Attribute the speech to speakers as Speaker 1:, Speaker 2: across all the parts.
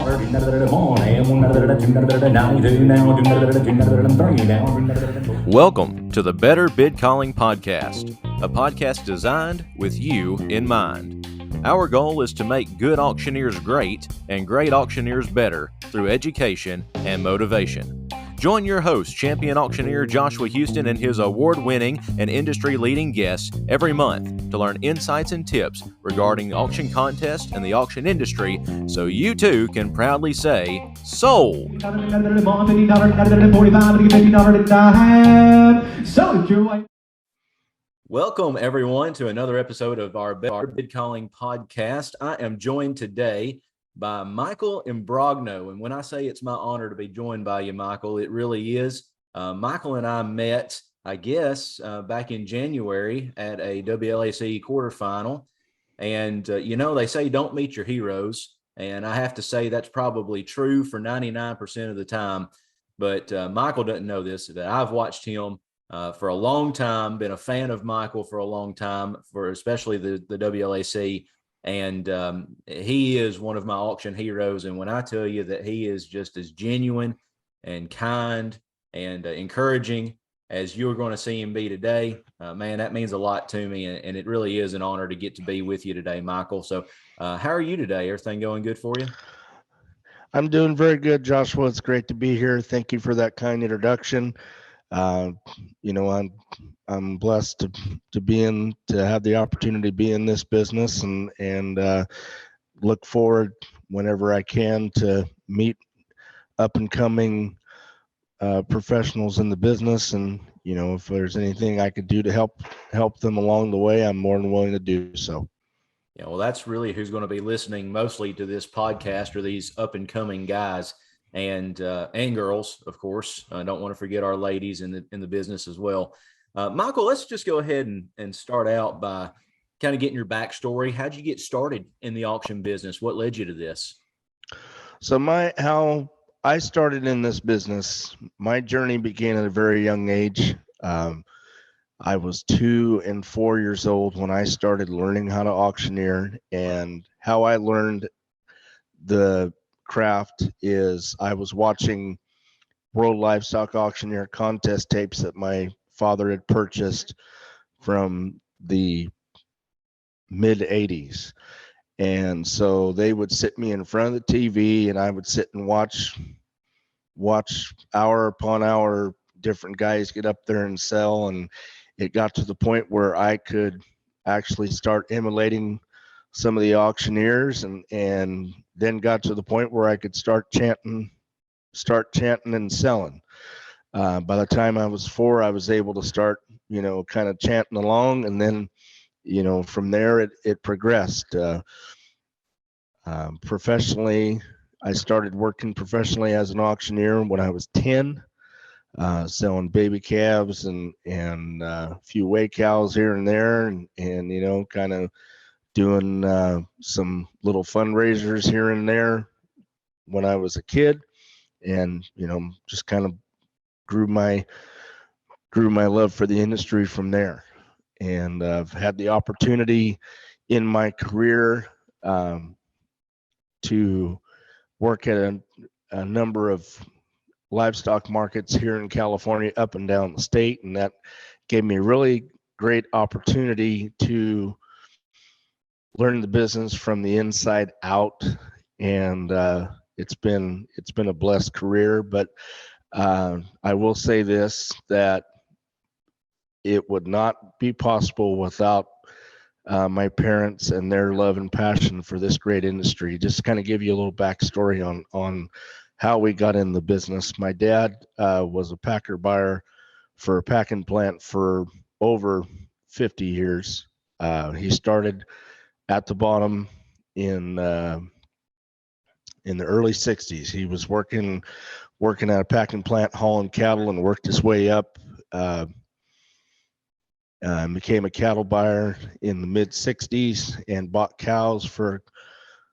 Speaker 1: Welcome to the Better Bid Calling Podcast, a podcast designed with you in mind. Our goal is to make good auctioneers great and great auctioneers better through education and motivation. Join your host, champion auctioneer Joshua Houston, and his award-winning and industry-leading guests every month to learn insights and tips regarding the auction contest and the auction industry so you too can proudly say, sold! Welcome, everyone, to another episode of our Bid Calling Podcast. I am joined today by Michael Imbrogno. And when I say it's my honor to be joined by you, Michael, it really is. Michael and I met, I guess, back in January at a WLAC quarterfinal. And, they say don't meet your heroes. And I have to say that's probably true for 99% of the time. But Michael doesn't know this, that I've watched him for a long time, been a fan of Michael for a long time, for especially the WLAC. And he is one of my auction heroes. And when I tell you that he is just as genuine and kind and encouraging as you're going to see him be today, man, that means a lot to me. And it really is an honor to get to be with you today, Michael. So how are you today? Everything going good for you?
Speaker 2: I'm doing very good, Joshua. It's great to be here. Thank you for that kind introduction. I'm blessed to have the opportunity to be in this business and look forward whenever I can to meet up and coming professionals in the business. And, if there's anything I could do to help them along the way, I'm more than willing to do so.
Speaker 1: Yeah, well, that's really who's going to be listening mostly to this podcast, are these up and coming guys. And girls, of course. I don't want to forget our ladies in the business as well. Michael, let's just go ahead and start out by kind of getting your backstory. How'd you get started in the auction business? What led you to this?
Speaker 2: So how I started in this business, my journey began at a very young age. I was 2 and 4 years old when I started learning how to auctioneer, and how I learned the craft is I was watching World Livestock Auctioneer contest tapes that my father had purchased from the mid 80s. And so they would sit me in front of the TV and I would sit and watch hour upon hour different guys get up there and sell. And it got to the point where I could actually start emulating some of the auctioneers, and then got to the point where I could start chanting and selling. By the time I was 4, I was able to start, kind of chanting along, and then, from there it progressed. Professionally, I started working professionally as an auctioneer when I was 10, selling baby calves and a few weigh cows here and there, and kind of doing some little fundraisers here and there when I was a kid, and just kind of grew my love for the industry from there. And I've had the opportunity in my career to work at a number of livestock markets here in California, up and down the state, and that gave me a really great opportunity to learn the business from the inside out. And it's been a blessed career. But I will say this, that it would not be possible without my parents and their love and passion for this great industry. Just to kind of give you a little backstory on how we got in the business. My dad was a packer buyer for a packing plant for over 50 years. He started at the bottom in the early 60s. He was working at a packing plant hauling cattle, and worked his way up. Became a cattle buyer in the mid 60s and bought cows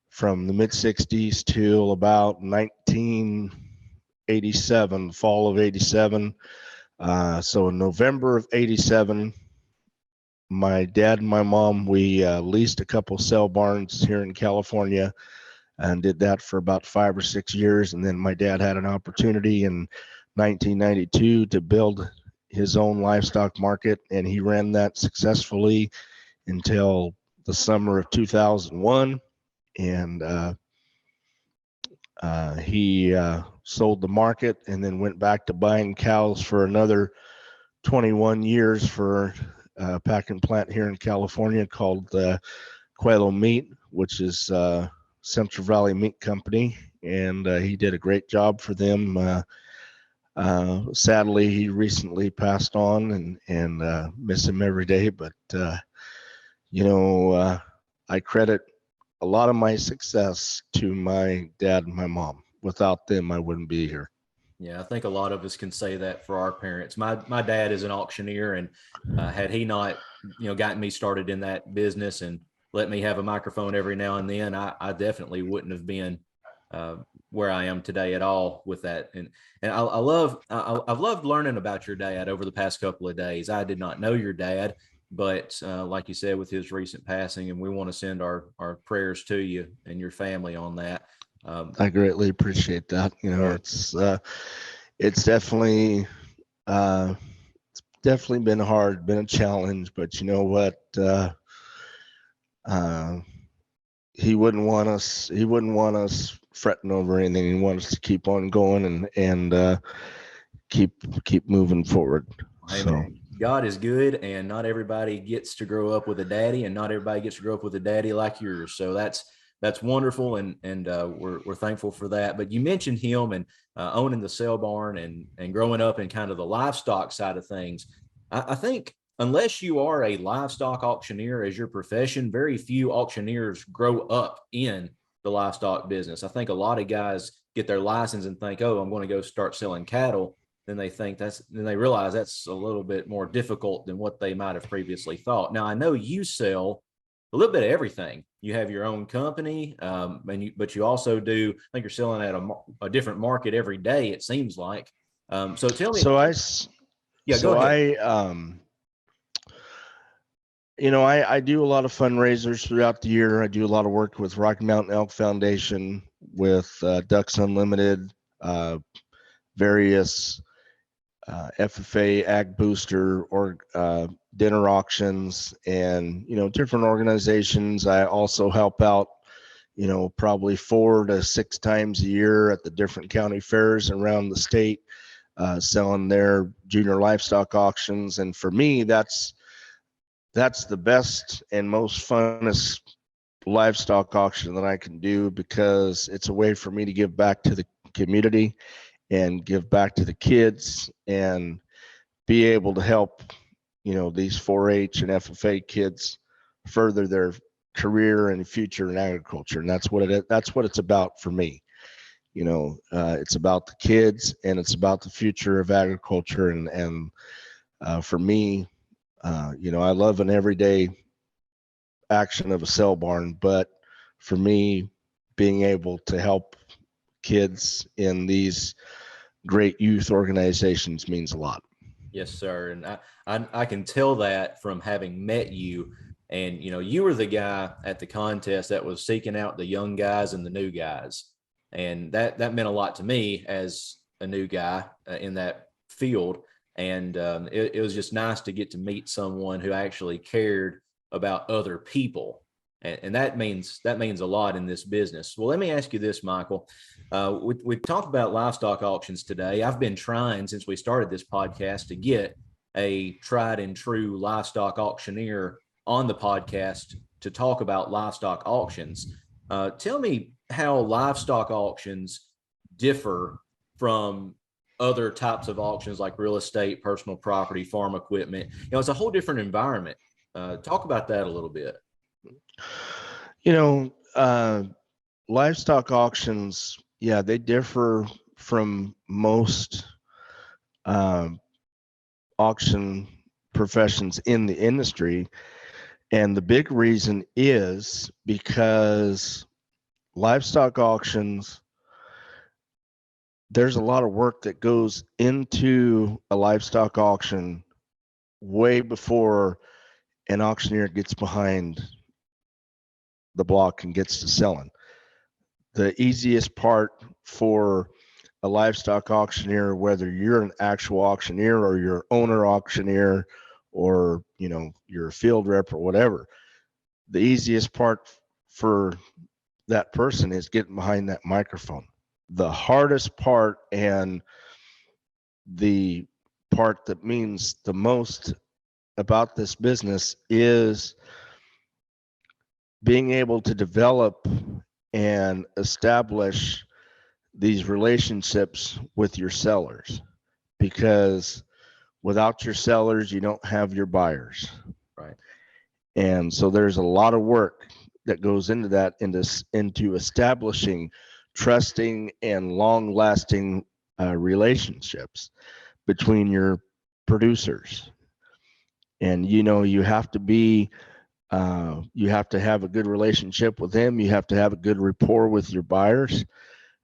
Speaker 2: from the mid 60s till about 1987, fall of 87. So in November of 87, my dad and my mom, we leased a couple cell barns here in California. and did that for about 5 or 6 years. And then my dad had an opportunity in 1992 to build his own livestock market, and he ran that successfully until the summer of 2001. And he sold the market and then went back to buying cows for another 21 years for a packing plant here in California called Coelho Meat, which is Central Valley Meat Company. And he did a great job for them. Sadly, he recently passed on, and miss him every day. But, I credit a lot of my success to my dad and my mom. Without them, I wouldn't be here.
Speaker 1: Yeah, I think a lot of us can say that for our parents. My dad is an auctioneer, and had he not, gotten me started in that business and let me have a microphone every now and then, I definitely wouldn't have been where I am today at all with that. And I've loved learning about your dad over the past couple of days. I did not know your dad, but like you said, with his recent passing, and we want to send our prayers to you and your family on that.
Speaker 2: I greatly appreciate that. It's definitely been hard, been a challenge, but you know what? He wouldn't want us fretting over anything. He wants us to keep on going and keep moving forward.
Speaker 1: Amen. So God is good, and not everybody gets to grow up with a daddy, and not everybody gets to grow up with a daddy like yours. So that's wonderful, and we're thankful for that. But you mentioned him and owning the sale barn and growing up in kind of the livestock side of things. I think unless you are a livestock auctioneer as your profession, very few auctioneers grow up in the livestock business. I think a lot of guys get their license and think, oh, I'm going to go start selling cattle. Then they realize that's a little bit more difficult than what they might have previously thought. Now, I know you sell a little bit of everything. You have your own company, but you also do, I think you're selling at a different market every day, it seems like. So tell me.
Speaker 2: Go ahead. I do a lot of fundraisers throughout the year. I do a lot of work with Rocky Mountain Elk Foundation, with Ducks Unlimited, various FFA, Ag Booster, or dinner auctions, and different organizations. I also help out, probably 4 to 6 times a year at the different county fairs around the state, selling their junior livestock auctions. And for me, that's the best and most funnest livestock auction that I can do, because it's a way for me to give back to the community and give back to the kids and be able to help, these 4-H and FFA kids further their career and future in agriculture. And that's what it's about for me. It's about the kids, and it's about the future of agriculture. And for me, I love an everyday action of a sale barn, but for me, being able to help kids in these great youth organizations means a lot.
Speaker 1: Yes, sir. And I can tell that from having met you. And, you were the guy at the contest that was seeking out the young guys and the new guys. And that meant a lot to me as a new guy in that field. And it was just nice to get to meet someone who actually cared about other people. And that means a lot in this business. Well, let me ask you this, Michael. We talked about livestock auctions today. I've been trying since we started this podcast to get a tried and true livestock auctioneer on the podcast to talk about livestock auctions. Tell me how livestock auctions differ from other types of auctions like real estate, personal property, farm equipment. It's a whole different environment. Talk about that a little bit.
Speaker 2: Livestock auctions, they differ from most auction professions in the industry. And the big reason is because livestock auctions, there's a lot of work that goes into a livestock auction way before an auctioneer gets behind the block and gets to selling. the easiest part for a livestock auctioneer, whether you're an actual auctioneer or you're owner auctioneer or, you know, you're a field rep or whatever, the easiest part for that person is getting behind that microphone. The hardest part, and the part that means the most about this business, is being able to develop and establish these relationships with your sellers, because without your sellers, you don't have your buyers.
Speaker 1: Right.
Speaker 2: And so there's a lot of work that goes into that, into establishing trusting and long lasting relationships between your producers. And, you know, you have to have a good relationship with them. You have to have a good rapport with your buyers.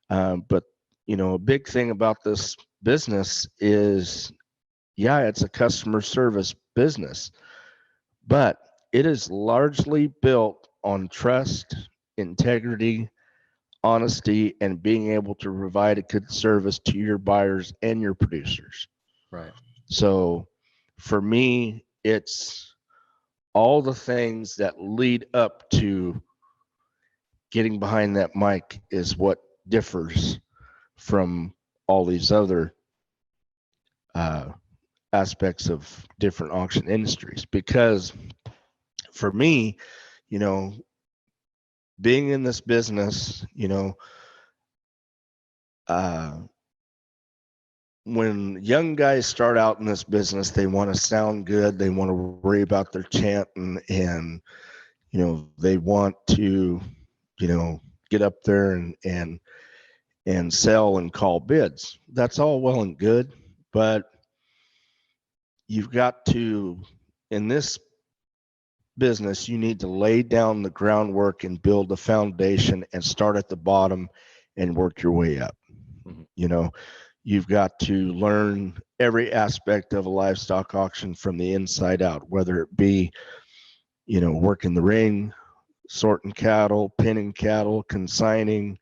Speaker 2: But, you know, a big thing about this business is, yeah, it's a customer service business, but it is largely built on trust, integrity, honesty, and being able to provide a good service to your buyers and your producers.
Speaker 1: Right.
Speaker 2: So for me, it's all the things that lead up to getting behind that mic is what differs from all these other aspects of different auction industries. Because for me, you know, being in this business, you know, when young guys start out in this business, they want to sound good. They want to worry about their chanting, and, you know, they want to, you know, get up there and sell and call bids. That's all well and good, but you've got to, in this business, you need to lay down the groundwork and build the foundation and start at the bottom and work your way up.
Speaker 1: Mm-hmm.
Speaker 2: You know, you've got to learn every aspect of a livestock auction from the inside out, whether it be, you know, working the ring, sorting cattle, pinning cattle, consigning,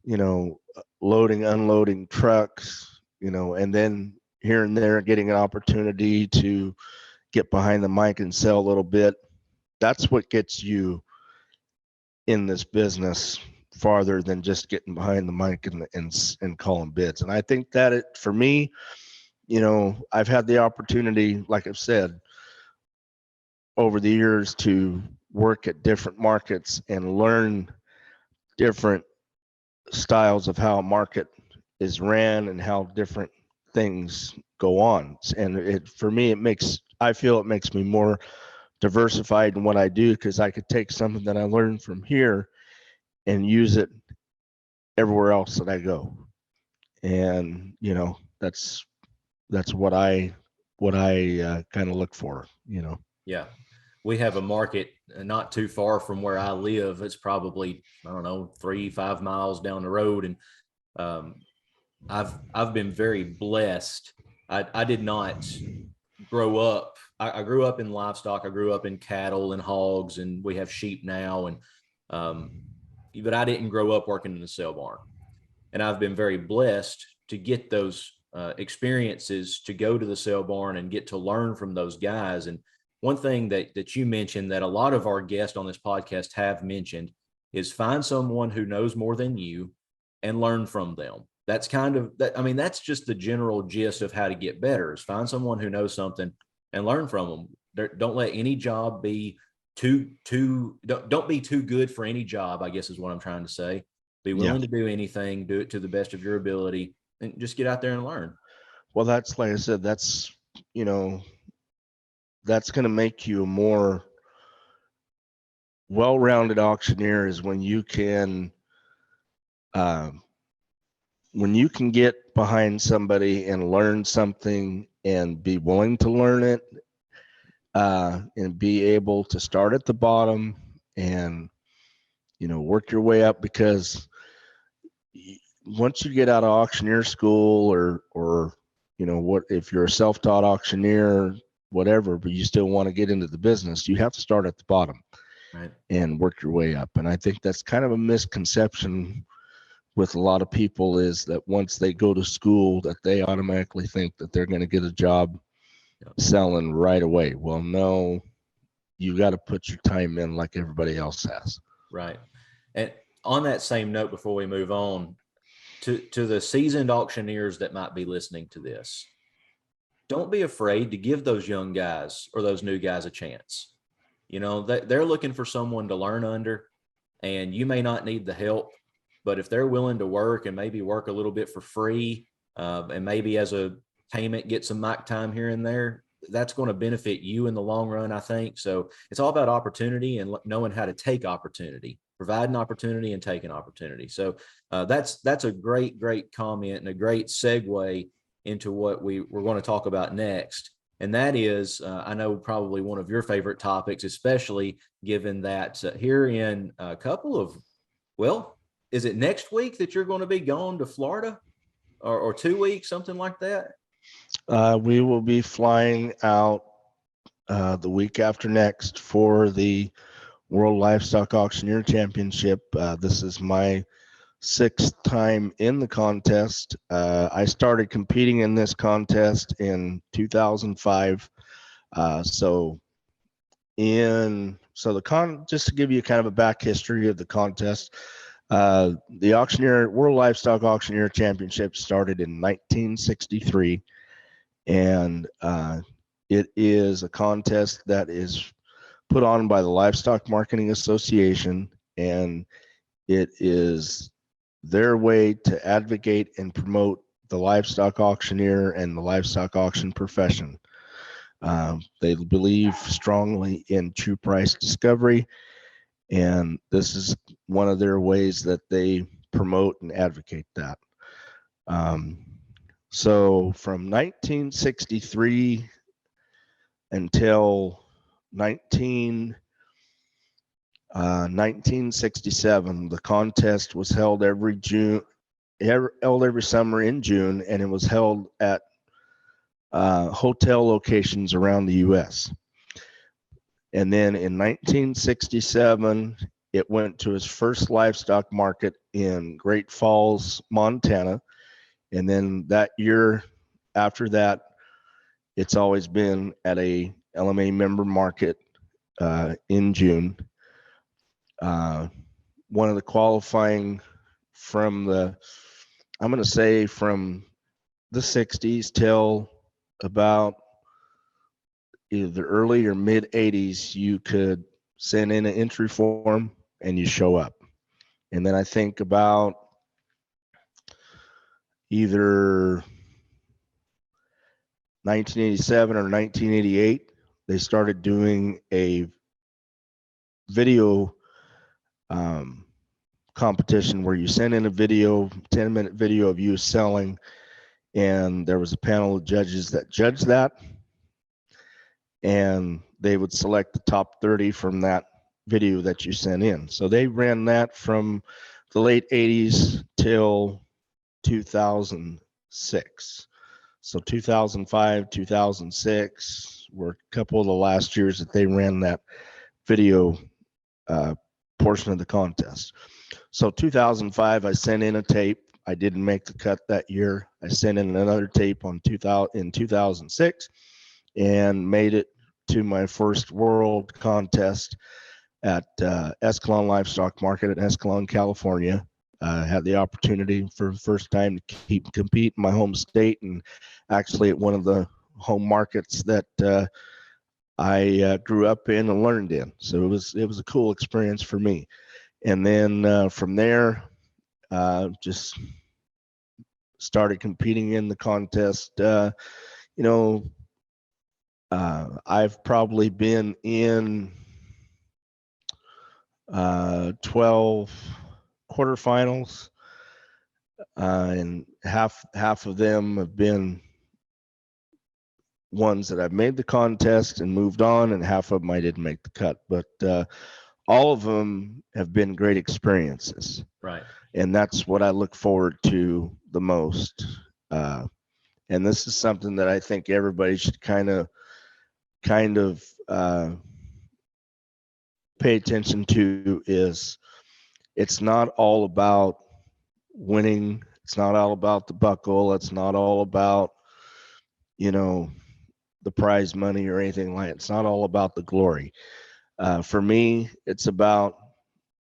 Speaker 2: you know, loading, unloading trucks, you know, and then here and there getting an opportunity to get behind the mic and sell a little bit. That's what gets you in this business farther than just getting behind the mic and calling bids. And I think that for me, you know, I've had the opportunity, like I've said, over the years to work at different markets and learn different styles of how a market is ran and how different things go on. And for me, I feel it makes me more diversified in what I do, because I could take something that I learned from here and use it everywhere else that I go. And, you know, that's what I kind of look for, you know.
Speaker 1: Yeah. We have a market not too far from where I live. It's probably, I don't know, 3-5 miles down the road. And I've been very blessed. I did not grow up. I grew up in livestock. I grew up in cattle and hogs, and we have sheep now. And but I didn't grow up working in a sale barn. And I've been very blessed to get those experiences, to go to the sale barn and get to learn from those guys. And one thing that you mentioned that a lot of our guests on this podcast have mentioned is find someone who knows more than you and learn from them. That's kind of that. I mean, that's just the general gist of how to get better, is find someone who knows something and learn from them. Don't let any job be don't be too good for any job, I guess is what I'm trying to say. Be willing to do anything, do it to the best of your ability, and just get out there and learn.
Speaker 2: Well, that's, like I said, that's, you know, that's going to make you a more well-rounded auctioneer, is when you can get behind somebody and learn something and be willing to learn it, and be able to start at the bottom and, you know, work your way up. Because once you get out of auctioneer school, or you know, what if you're a self-taught auctioneer, whatever, but you still want to get into the business, you have to start at the bottom.
Speaker 1: Right.
Speaker 2: and work your way up. And I think that's kind of a misconception with a lot of people, is that once they go to school that they automatically think that they're going to get a job
Speaker 1: Yep.
Speaker 2: selling right away. Well, no, you got to put your time in like everybody else has.
Speaker 1: Right. And on that same note, before we move on, to the seasoned auctioneers that might be listening to this, don't be afraid to give those young guys or those new guys a chance. You know, they're looking for someone to learn under, and you may not need the help, but if they're willing to work and maybe work a little bit for free, and maybe as a payment get some mic time here and there, that's going to benefit you in the long run, I think. So it's all about opportunity and knowing how to take opportunity, providing opportunity and taking opportunity. So that's a great comment and a great segue into what we're going to talk about next. And that is, I know, probably one of your favorite topics, especially given that here in a couple of, well, is it next week that you're going to be gone to Florida, or 2 weeks, something like that?
Speaker 2: We will be flying out the week after next for the World Livestock Auctioneer Championship. This is my 6th time in the contest. I started competing in this contest in 2005. Just to give you kind of a back history of the contest, the World Livestock Auctioneer Championship started in 1963, and it is a contest that is put on by the Livestock Marketing Association, and it is their way to advocate and promote the livestock auctioneer and the livestock auction profession. They believe strongly in true price discovery, and this is one of their ways that they promote and advocate that. So from 1963 until 1967, the contest was held every summer in June, and it was held at hotel locations around the U.S. And then in 1967, it went to its first livestock market in Great Falls, Montana. And then that year after that, it's always been at a LMA member market in June. One of the qualifying from the 60s till about either the early or mid 80s, you could send in an entry form and you show up. And then I think about either 1987 or 1988, they started doing a video competition where you send in a video, 10-minute video of you selling, and there was a panel of judges that judged that, and they would select the top 30 from that video that you sent in. So they ran that from the late 80s till 2006. So 2005, 2006 were a couple of the last years that they ran that video portion of the contest. So 2005, I sent in a tape. I didn't make the cut that year. I sent in another tape in 2006 and made it to my first world contest at Escalon Livestock Market in Escalon, California. Had the opportunity for the first time to compete in my home state, and actually at one of the home markets that I grew up in and learned in. So it was a cool experience for me. And then from there, just started competing in the contest. I've probably been in 12 quarterfinals, and half of them have been ones that I've made the contest and moved on, and half of them I didn't make the cut. But all of them have been great experiences.
Speaker 1: Right.
Speaker 2: And that's what I look forward to the most. And this is something that I think everybody should kind of pay attention to is it's not all about winning. It's not all about the buckle. It's not all about, you know, the prize money or anything like it. It's not all about the glory. For me, it's about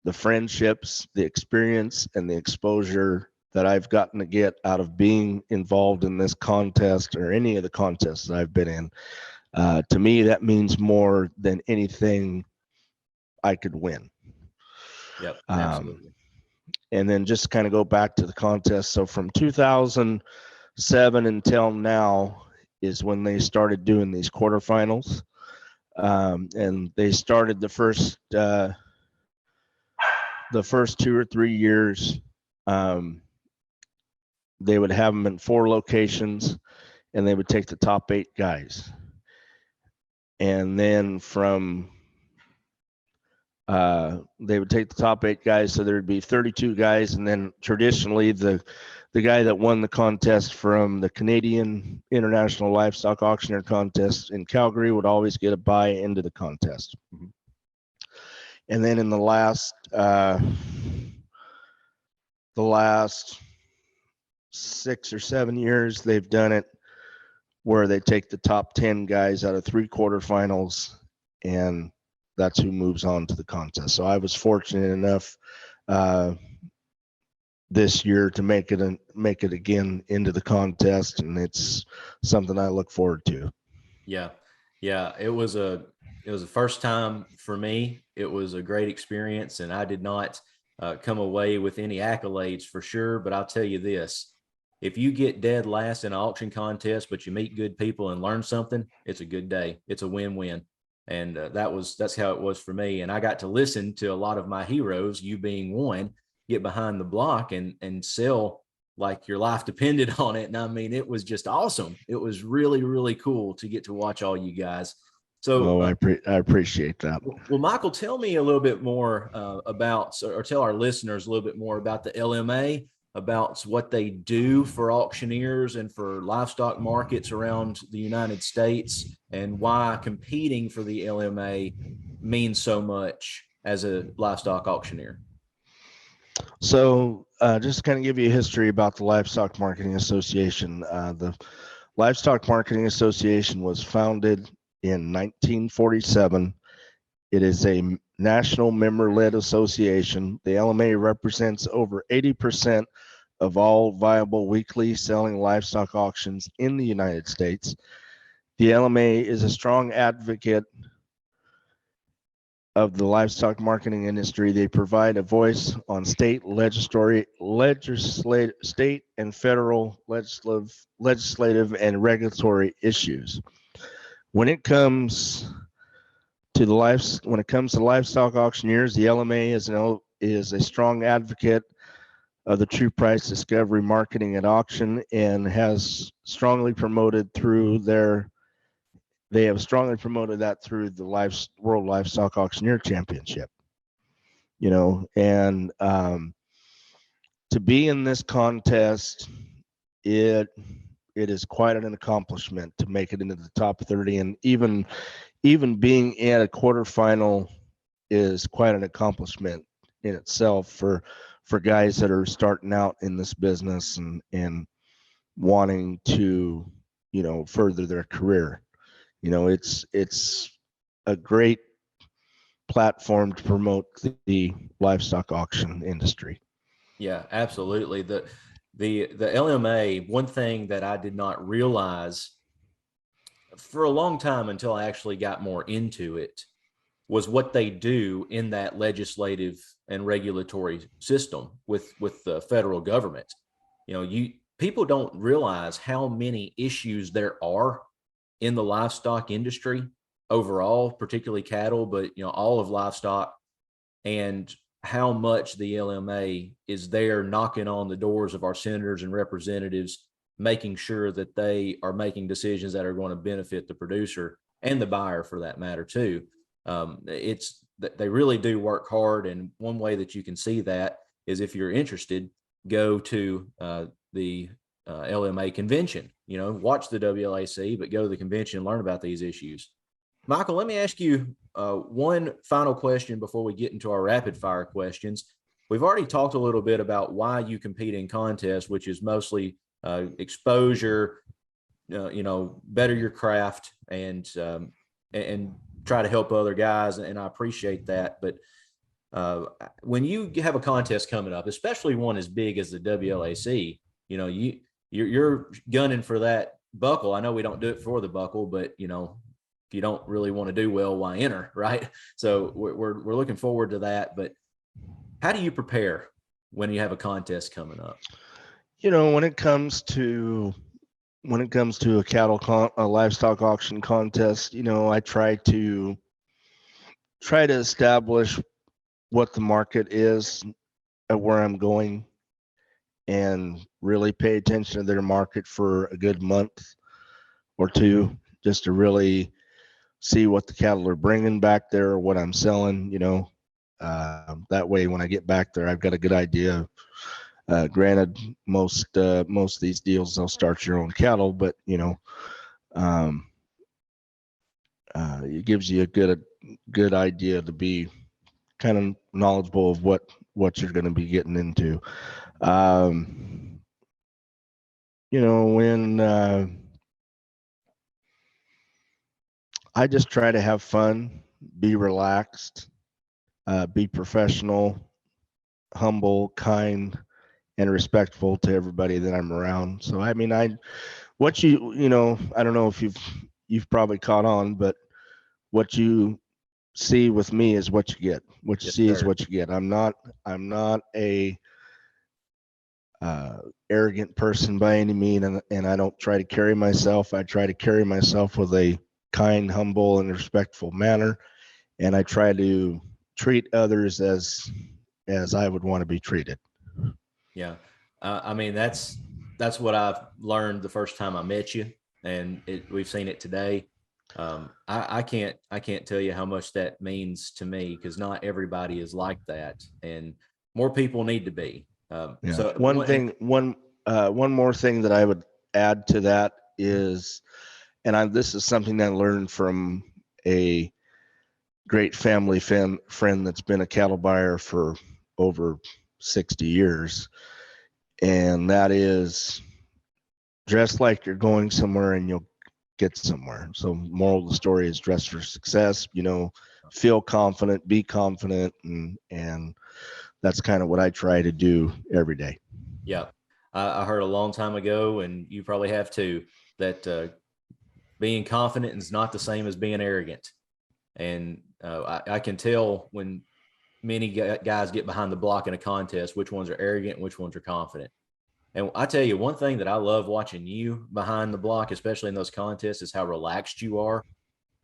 Speaker 2: the friendships, the experience, and the exposure that I've gotten to get out of being involved in this contest or any of the contests that I've been in. To me, that means more than anything I could win.
Speaker 1: Yep, absolutely.
Speaker 2: And then just kind of go back to the contest. So from 2007 until now is when they started doing these quarterfinals. And they started the first 2 or 3 years. They would have them in 4 locations, and they would take the top 8 guys. And then from they would take the top 8 guys, so there'd be 32 guys, and then traditionally the guy that won the contest from the Canadian International Livestock Auctioneer Contest in Calgary would always get a bye into the contest. Mm-hmm. And then in the last 6 or 7 years, they've done it where they take the top 10 guys out of 3 quarterfinals, and that's who moves on to the contest. So I was fortunate enough this year to make it again into the contest, and it's something I look forward to.
Speaker 1: Yeah. It was a first time for me. It was a great experience, and I did not come away with any accolades for sure. But I'll tell you this: if you get dead last in an auction contest, but you meet good people and learn something, it's a good day. It's a win-win. And that's how it was for me. And I got to listen to a lot of my heroes, you being one, get behind the block and sell like your life depended on it. And I mean, it was just awesome. It was really, really cool to get to watch all you guys. So
Speaker 2: I appreciate that.
Speaker 1: Well, Michael, tell me a little bit more about, or tell our listeners a little bit more about the LMA, about what they do for auctioneers and for livestock markets around the United States, and why competing for the LMA means so much as a livestock auctioneer.
Speaker 2: So just to kind of give you a history about the Livestock Marketing Association. The Livestock Marketing Association was founded in 1947. It is a national member-led association. The LMA represents over 80% of all viable weekly selling livestock auctions in the United States. The LMA is a strong advocate of the livestock marketing industry. They provide a voice on state state and federal legislative and regulatory issues. When it comes to livestock auctioneers, the LMA is a strong advocate of the true price discovery marketing at auction, and has strongly promoted they have strongly promoted that through the World Livestock Auctioneer Championship. And to be in this contest, it is quite an accomplishment to make it into the top 30, and even being at a quarterfinal is quite an accomplishment in itself for guys that are starting out in this business and wanting to, further their career. It's a great platform to promote the livestock auction industry.
Speaker 1: Yeah, absolutely. The LMA, one thing that I did not realize for a long time until I actually got more into it was what they do in that legislative and regulatory system with the federal government. People don't realize how many issues there are in the livestock industry overall, particularly cattle, but all of livestock, and how much the LMA is there knocking on the doors of our senators and representatives, making sure that they are making decisions that are going to benefit the producer and the buyer for that matter too. They really do work hard. And one way that you can see that is, if you're interested, go to the LMA convention, watch the WLAC, but go to the convention and learn about these issues. Michael, let me ask you one final question before we get into our rapid fire questions. We've already talked a little bit about why you compete in contests, which is mostly exposure, better your craft and try to help other guys. And I appreciate that. But when you have a contest coming up, especially one as big as the WLAC, you're gunning for that buckle. I know we don't do it for the buckle, but if you don't really want to do well, why enter, right? So we're looking forward to that. But how do you prepare when you have a contest coming up?
Speaker 2: When it comes to a livestock auction contest, I try to establish what the market is at where I'm going and really pay attention to their market for a good month or two, just to really see what the cattle are bringing back there or what I'm selling, that way when I get back there, I've got a good idea. Granted, most of these deals, they'll start your own cattle, but it gives you a good idea to be kind of knowledgeable of what you're going to be getting into. When I just try to have fun, be relaxed, be professional, humble, kind, and respectful to everybody that I'm around. So, I mean, I don't know if you've probably caught on, but what you see with me is what you get. What you see is what you get. I'm not a arrogant person by any means, and I don't try to carry myself. I try to carry myself with a kind, humble, and respectful manner, and I try to treat others as I would want to be treated.
Speaker 1: Yeah. I mean, that's what I've learned the first time I met you, and we've seen it today. I can't tell you how much that means to me, because not everybody is like that, and more people need to be. So
Speaker 2: one more thing that I would add to that is, and this is something I learned from a great family friend that's been a cattle buyer for over 60 years, and that is dress like you're going somewhere and you'll get somewhere. So moral of the story is dress for success, feel confident, be confident, and that's kind of what I try to do every day.
Speaker 1: Yeah. I heard a long time ago, and you probably have too, that being confident is not the same as being arrogant. And I can tell when many guys get behind the block in a contest, which ones are arrogant and which ones are confident. And I tell you, one thing that I love watching you behind the block, especially in those contests, is how relaxed you are.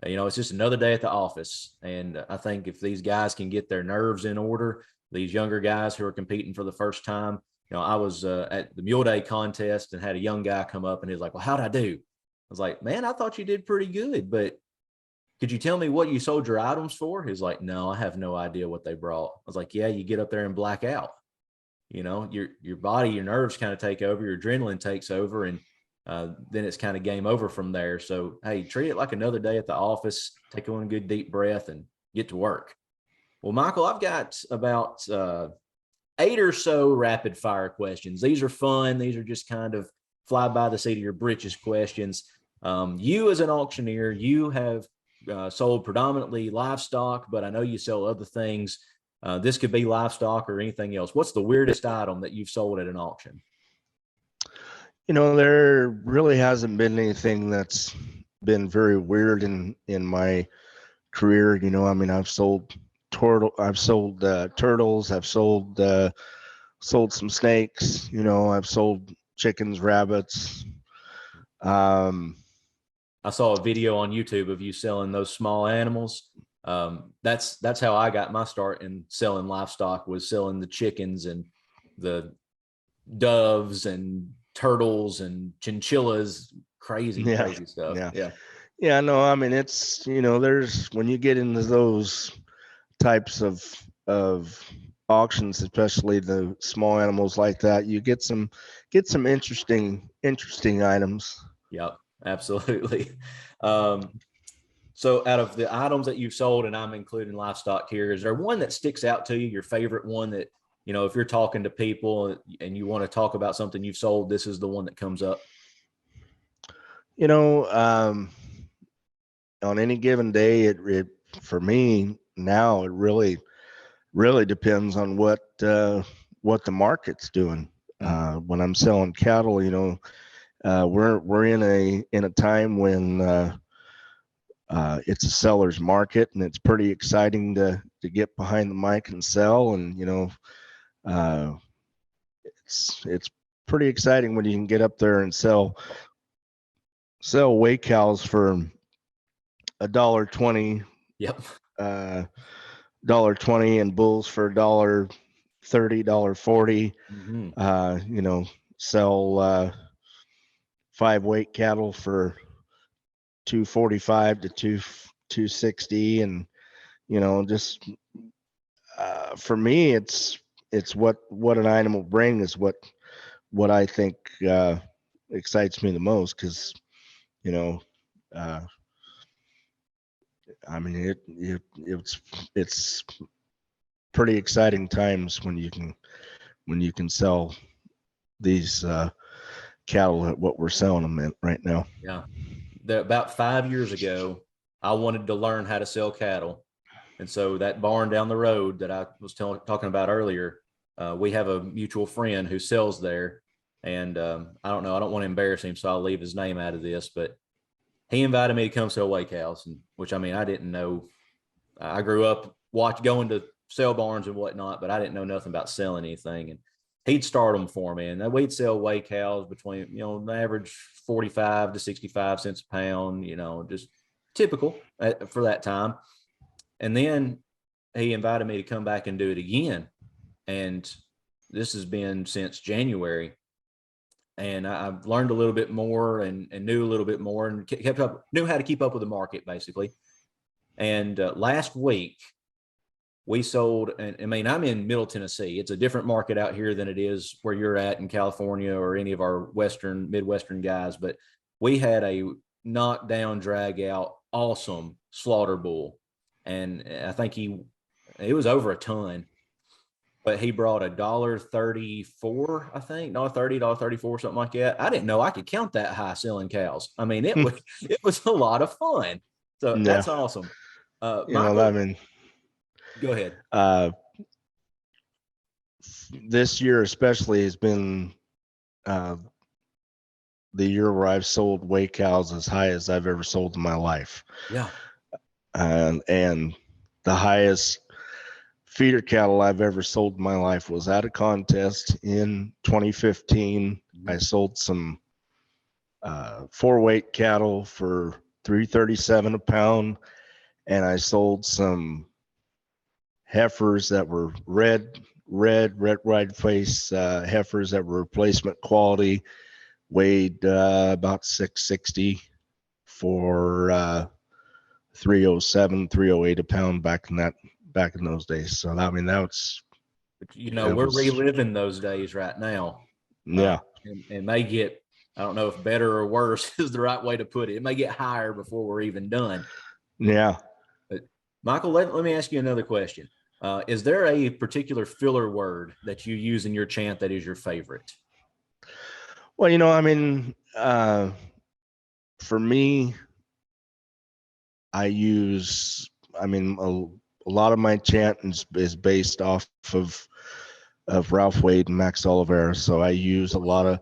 Speaker 1: It's just another day at the office. And I think if these guys can get their nerves in order, these younger guys who are competing for the first time, I was at the Mule Day contest and had a young guy come up and he was like, "Well, how'd I do?" I was like, "Man, I thought you did pretty good, but could you tell me what you sold your items for?" He's like, "No, I have no idea what they brought." I was like, "Yeah, you get up there and black out. Your body, your nerves kind of take over, your adrenaline takes over, and then it's kind of game over from there. So, hey, treat it like another day at the office, take one good deep breath and get to work." Well, Michael, I've got about 8 or so rapid fire questions. These are fun. These are just kind of fly by the seat of your britches questions. You as an auctioneer, you have sold predominantly livestock, but I know you sell other things. This could be livestock or anything else. What's the weirdest item that you've sold at an auction?
Speaker 2: There really hasn't been anything that's been very weird in my career. I've sold turtles, I've sold some snakes, I've sold chickens, rabbits.
Speaker 1: I saw a video on YouTube of you selling those small animals. That's how I got my start in selling livestock, was selling the chickens and the doves and turtles and chinchillas, crazy stuff.
Speaker 2: Yeah. No, it's, there's, when you get into those types of auctions, especially the small animals like that, you get some interesting items.
Speaker 1: Yep, absolutely. So out of the items that you've sold, and I'm including livestock here, is there one that sticks out to you, your favorite one that, if you're talking to people and you want to talk about something you've sold, this is the one that comes up?
Speaker 2: You know, on any given day, it for me now, it really depends on what the market's doing. When I'm selling cattle, we're in a time when it's a seller's market, and it's pretty exciting to get behind the mic and sell. And it's pretty exciting when you can get up there and sell weigh cows for $1.20.
Speaker 1: Yep.
Speaker 2: $1.20, and bulls for $1.30, $1.40. Sell 5 weight cattle for $2.45 to $2.60, and just for me, it's what an item will bring is what I think excites me the most, because I mean it's pretty exciting times when you can sell these cattle at what we're selling them at right now.
Speaker 1: Yeah. About 5 years ago, I wanted to learn how to sell cattle. And so that barn down the road that I was talking about earlier, we have a mutual friend who sells there. And I don't know, I don't want to embarrass him, so I'll leave his name out of this, but he invited me to come sell weigh cows, which, I mean, I didn't know. I grew up going to sell barns and whatnot, but I didn't know nothing about selling anything. And he'd start them for me, and we'd sell weigh cows between, the average 45 to 65 cents a pound, just typical for that time. And then he invited me to come back and do it again. And this has been since January. And I've learned a little bit more and knew a little bit more and knew how to keep up with the market, basically. And last week we sold, and I mean, I'm in Middle Tennessee. It's a different market out here than it is where you're at in California or any of our Midwestern guys. But we had a knockdown, drag out, awesome slaughter bull. And I think it was over a ton. But he brought $1.34, I think, $1.30, $1.34, something like that. I didn't know I could count that high selling cows. I mean, it was a lot of fun. So that's awesome. Michael, go ahead.
Speaker 2: This year especially has been the year where I've sold weigh cows as high as I've ever sold in my life.
Speaker 1: Yeah.
Speaker 2: And the highest feeder cattle I've ever sold in my life was at a contest in 2015. I sold some 4-weight cattle for $3.37 a pound, and I sold some heifers that were red wide face heifers that were replacement quality, weighed about 660 for $3.07, $3.08 a pound back in those days. So I mean,
Speaker 1: we're reliving those days right now.
Speaker 2: Yeah.
Speaker 1: And may get, I don't know if better or worse is the right way to put it. It may get higher before we're even done.
Speaker 2: Yeah.
Speaker 1: But Michael, let me ask you another question. Is there a particular filler word that you use in your chant that is your favorite?
Speaker 2: Well, I mean, for me, I a lot of my chant is based off of Ralph Wade and Max Oliveira. So I use a lot of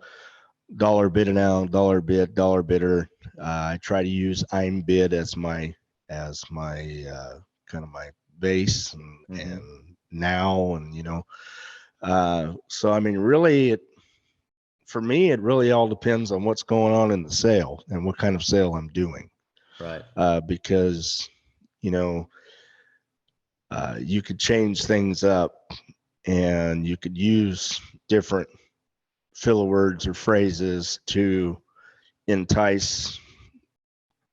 Speaker 2: dollar bid an ounce, dollar bidder. I try to use I'm bid as my kind of my base and now, and so I mean, really, for me, it really all depends on what's going on in the sale and what kind of sale I'm doing.
Speaker 1: Right.
Speaker 2: Because you could change things up, and you could use different filler words or phrases to entice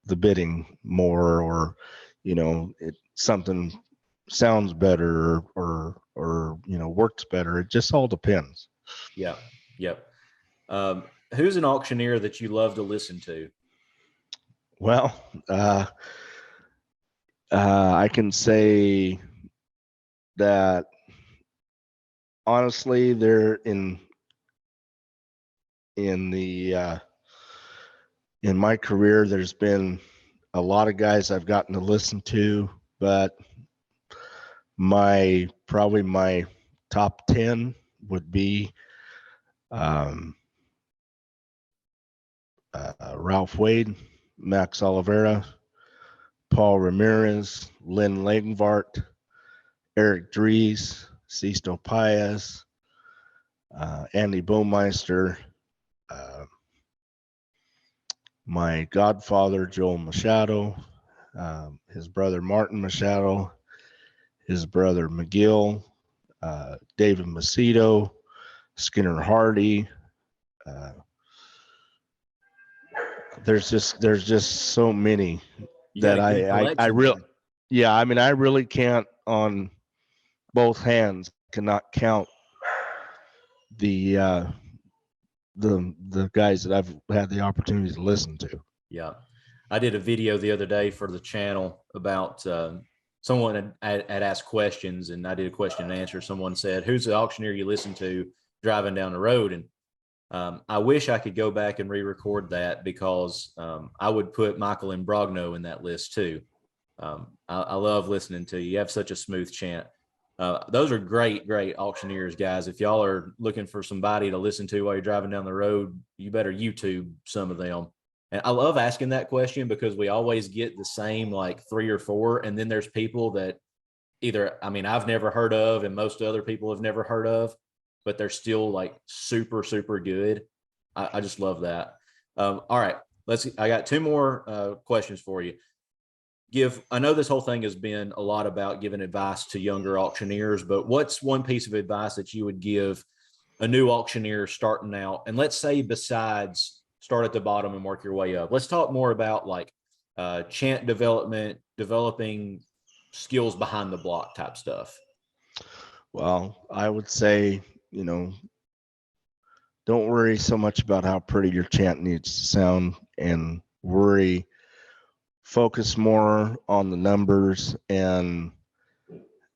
Speaker 2: the bidding more, or something sounds better or works better. It just all depends.
Speaker 1: Yeah. Yep. Who's an auctioneer that you love to listen to?
Speaker 2: Well, I can say that honestly, they're in the in my career, there's been a lot of guys I've gotten to listen to, but probably my top 10 would be um, Ralph Wade, Max Oliveira, Paul Ramirez, Lynn Langvart, Eric Dries, Sisto Paez, Andy Baumeister, uh, my godfather, Joel Machado, his brother, Martin Machado, his brother, McGill, David Macedo, Skinner Hardy. Uh, there's just so many
Speaker 1: You got
Speaker 2: that
Speaker 1: a good
Speaker 2: I
Speaker 1: collection
Speaker 2: really,
Speaker 1: there.
Speaker 2: yeah, I mean, I really can't on both hands cannot count the the guys that I've had the opportunity to listen to.
Speaker 1: Yeah. I did a video the other day for the channel about someone had asked questions, and I did a question and answer. Someone said, "Who's the auctioneer you listen to driving down the road?" And I wish I could go back and re-record that, because I would put Michael Imbrogno in that list too. I love listening to you. You have such a smooth chant. Those are great, great auctioneers, guys. If y'all are looking for somebody to listen to while you're driving down the road, you better YouTube some of them. And I love asking that question, because we always get the same like 3 or 4. And then there's people that either, I mean, I've never heard of, and most other people have never heard of, but they're still like super, super good. I just love that. All right. I got 2 more questions for you. I know this whole thing has been a lot about giving advice to younger auctioneers, but what's one piece of advice that you would give a new auctioneer starting out? And let's say, besides start at the bottom and work your way up, let's talk more about like chant development, developing skills behind the block type stuff.
Speaker 2: Well, I would say, don't worry so much about how pretty your chant needs to sound, and focus more on the numbers and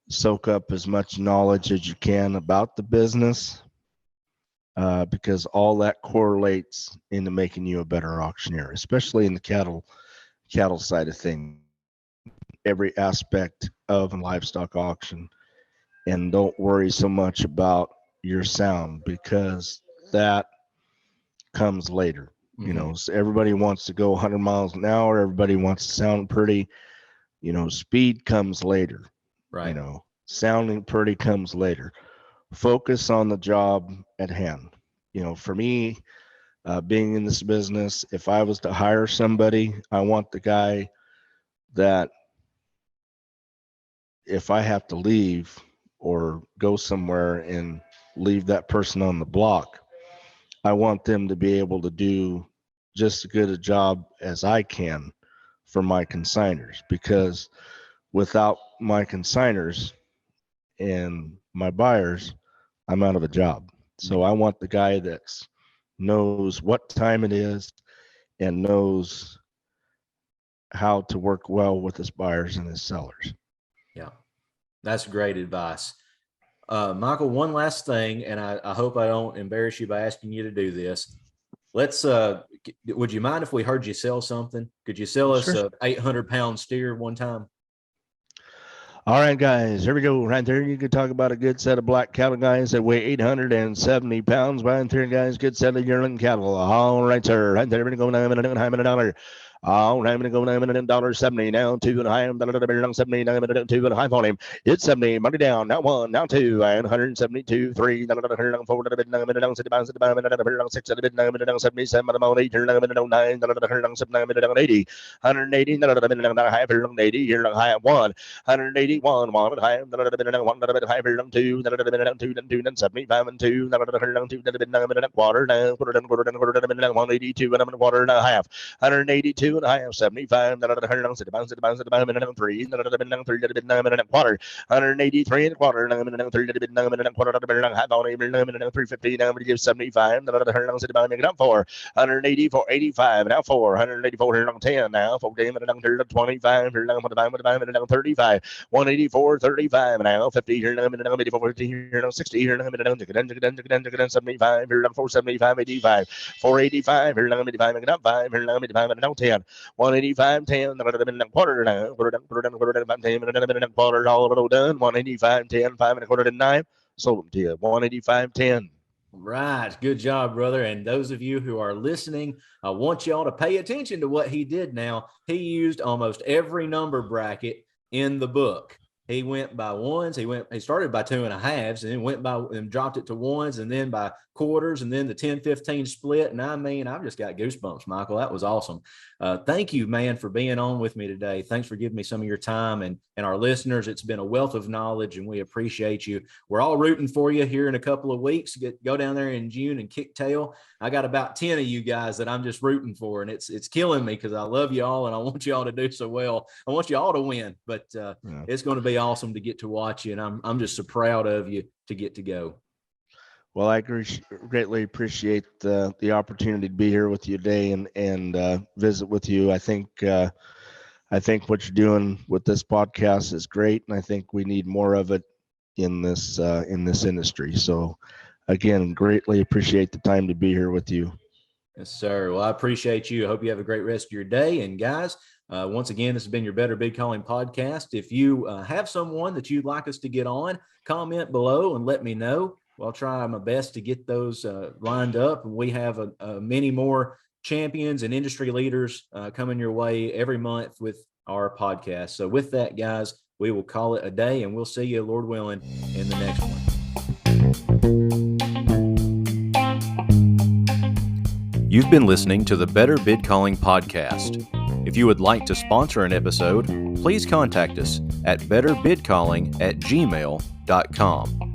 Speaker 2: soak up as much knowledge as you can about the business, because all that correlates into making you a better auctioneer, especially in the cattle side of things, every aspect of a livestock auction. And don't worry so much about your sound, because that comes later.
Speaker 1: Mm-hmm.
Speaker 2: So everybody wants to go 100 miles an hour. Everybody wants to sound pretty. Speed comes later.
Speaker 1: Right.
Speaker 2: Sounding pretty comes later. Focus on the job at hand. For me, being in this business, if I was to hire somebody, I want the guy that, if I have to leave or go somewhere and leave that person on the block, I want them to be able to do just as good a job as I can for my consigners, because without my consigners and my buyers, I'm out of a job. So I want the guy that knows what time it is and knows how to work well with his buyers and his sellers.
Speaker 1: Yeah, that's great advice. Michael, one last thing, and I hope I don't embarrass you by asking you to do this. Let's would you mind if we heard you sell something? Could you sell us
Speaker 2: Sure.
Speaker 1: a 800-pound steer one time?
Speaker 2: All right, guys, here we go. Right there, you can talk about a good set of black cattle, guys, that weigh 870 pounds. Right there, guys, good set of yearling cattle. All right, sir. Right there, we're going to go $9. All right, I'm going to go $9.70 now, 2 and a high, $79, 2 and a high volume. It's 70, money down, now 1, now 2, and 172, 3, 4, 60, 6, 77, 8, 9, 80, 180, high, 80, here, high, 1. 181, 1 high, 1 high, 2, 2, 75, and 2, 2, quarter, 182, and a quarter and a half, 182, 2 and a half, 75, 3, quarter, 183 and a quarter, 3, half on 350, 75, 4, 184, 85, now 4, 184, 10, now 14, 25, 35, 184, 35, now 50, 60, 75, 475, 85, 485, 5, 10, 185, 10, quarter now, quarter, all done, 185, 10, 5 and a quarter to 9, sold them to you, 185, 10.
Speaker 1: Right. Good job, brother. And those of you who are listening, I want y'all to pay attention to what he did now. He used almost every number bracket in the book. He went by ones. He started by 2 and a halves, and then went by and dropped it to ones, and then by quarters, and then the 10-15 split. And I mean, I've just got goosebumps, Michael. That was awesome. Thank you, man, for being on with me today. Thanks for giving me some of your time, and our listeners. It's been a wealth of knowledge, and we appreciate you. We're all rooting for you here in a couple of weeks. Go down there in June and kick tail. I got about 10 of you guys that I'm just rooting for, and it's killing me because I love you all and I want you all to do so well. I want you all to win, but it's going to be awesome to get to watch you, and I'm just so proud of you to get to go.
Speaker 2: Well, I greatly appreciate the opportunity to be here with you today and visit with you. I think what you're doing with this podcast is great, and I think we need more of it in this industry. So, again, greatly appreciate the time to be here with you.
Speaker 1: Yes, sir. Well, I appreciate you. I hope you have a great rest of your day. And guys, once again, this has been your Better Bid Calling podcast. If you have someone that you'd like us to get on, comment below and let me know. Well, I'll try my best to get those lined up. And we have many more champions and industry leaders coming your way every month with our podcast. So with that, guys, we will call it a day, and we'll see you, Lord willing, in the next one. You've been listening to the Better Bid Calling podcast. If you would like to sponsor an episode, please contact us at betterbidcalling@gmail.com.